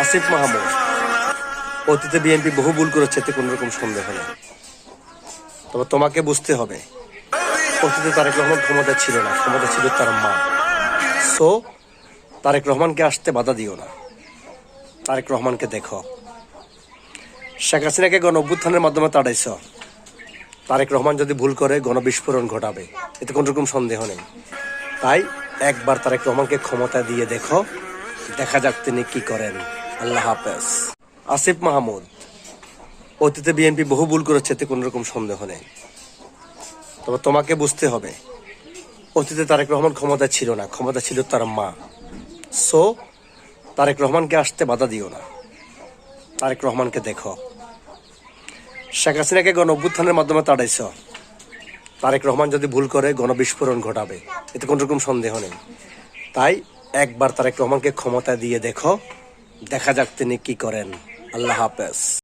আসিফ মাহমুদ। অতীতে বিএনপি বহু ভুল করেছে, এতে কোনো রকম সন্দেহ নেই। তবে তোমাকে বুঝতে হবে, অতীতে তারেক রহমান ক্ষমতা ছিল না, ক্ষমতা ছিল তার মা। সো তারেক রহমানকে আসতে বাধা দিও না, তারেক রহমানকে দেখো। শেখ হাসিনাকে গণ অভ্যুত্থানের মাধ্যমে তাড়াইছ, তারেক রহমান যদি ভুল করে গণবিস্ফোরণ ঘটাবে, এতে কোনো রকম সন্দেহ নেই। তাই একবার তারেক রহমানকে ক্ষমতা দিয়ে দেখো, দেখা যাক তিনি কি করেন। আল্লাহ হাফেজ। আসিফ মাহমুদ। অতীতে বিএনপি বহু ভুল করেছে, এতে কোনো রকম সন্দেহ নেই। তবে তোমাকে বুঝতে হবে, অতীতে তারেক রহমান ক্ষমতা ছিল না, ক্ষমতা ছিল তার মা। সো তারেক রহমানকে আসতে বাধা দিও না, তারেক রহমানকে দেখো। শেখ হাসিনাকে গণ অভ্যুত্থানের মাধ্যমে তাড়াইছ, তারেক রহমান যদি ভুল করে গণবিস্ফোরণ ঘটাবে, এতে কোনো রকম সন্দেহ নেই। তাই একবার তারেক রহমানকে ক্ষমতা দিয়ে দেখো, দেখা যাক তিনি কি করেন। আল্লাহ হাফেজ।